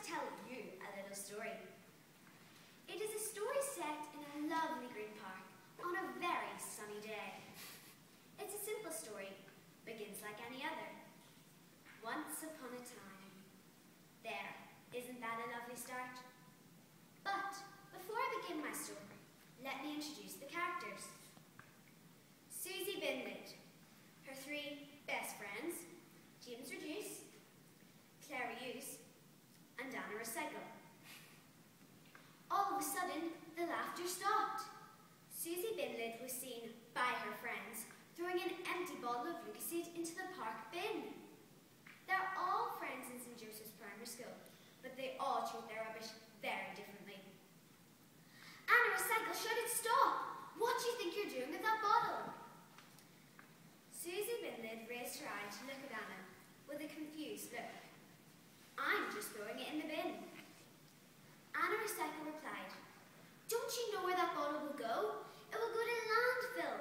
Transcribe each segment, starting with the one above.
tell you a little story. It is a story set in a lovely green park on a very sunny day. It's a simple story, begins like any other. Once upon a time. There, isn't that a lovely start? But before I begin my story, let me introduce the characters. Susie Binlid, her three best friends, James Reduce, Claire Hughes, and Anna Recycle. All of a sudden, the laughter stopped. Susie Binlid was seen by her friends throwing an empty bottle of Lucozade into the park bin. They're all friends in St. Joseph's Primary School, but they all treat their rubbish very differently. Anna Recycle shouted, "Stop! What do you think you're doing with that bottle?" Susie Binlid raised her eye to look at Anna with a confused look. "I'm just throwing it in the bin." Anna Recycle replied, "Don't you know where that bottle will go? It will go to landfill.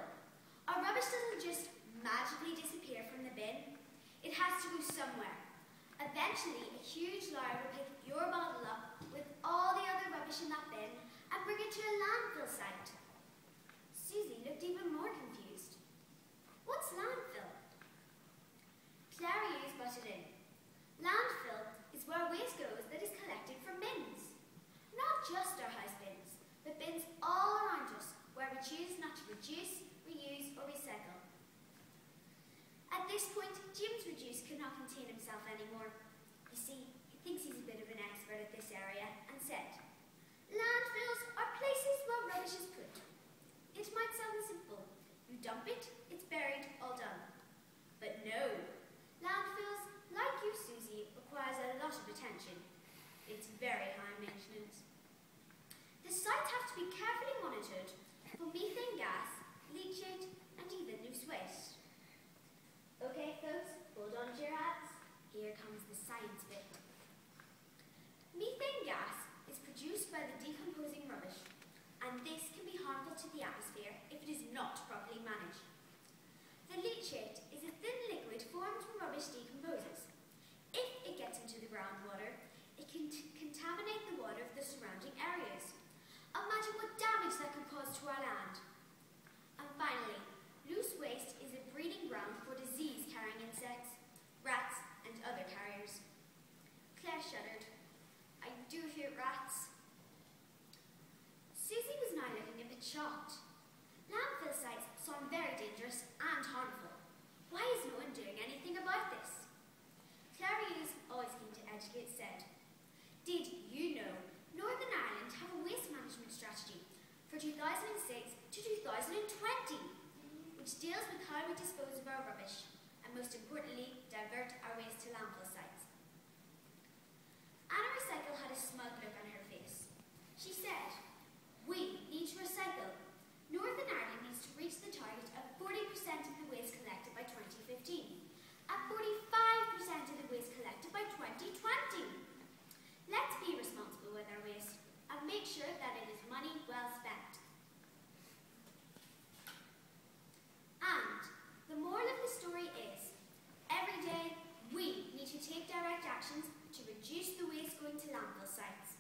Our rubbish doesn't just magically disappear from the bin. It has to go somewhere. Eventually, a huge lorry will pick your bottle up with all the other rubbish in that bin and bring it to a landfill site." Susie looked even more confused. "What's landfill?" Claire Hughes butted in. "Landfill is where waste goes that is collected from bins. Not just our house bins, but bins all around us where we choose not to reduce, reuse, or recycle." At this point, James Reduce could not contain himself anymore. You see, he thinks he's a bit of an expert at this area and said, "Landfills are places where rubbish is put. It might sound simple. You dump it, it's buried, all done. But no, landfills, like you, Susie, requires a lot of attention. It's very high maintenance. The sites have to be carefully monitored for methane gas, leachate, and even loose waste." Okay, folks, hold on to your hats. Here comes the science bit. Methane gas is produced by the decomposing rubbish, and this can be harmful to the atmosphere if it is not properly managed. The leachate is a thin liquid formed when rubbish decomposes. If it gets into the groundwater, it can contaminate the water of the surrounding areas. Imagine what damage that could cause to our land. And finally, loose waste is a breeding ground for disease-carrying insects, rats, and other carriers. Claire shuddered. "I do hate rats." Susie was now looking a bit shocked. Landfill sites sound very dangerous and harmful. Why is no one doing anything about this? Claire Hughes, always keen to educate, said, "Did you know Northern Ireland have a waste management strategy for 2006 to 2020, which deals with how we dispose of our rubbish and, most importantly, divert our waste to landfill sites?" Anna Recycle had a smug look on her face. She said, "We need to recycle. Northern Ireland needs to reach the target of 40% of the waste collected by 2015 and 45% of the waste collected by 2020. Let's be responsible with our waste and make sure that it is money well spent." And the moral of the story is, every day we need to take direct actions to reduce the waste going to landfill sites.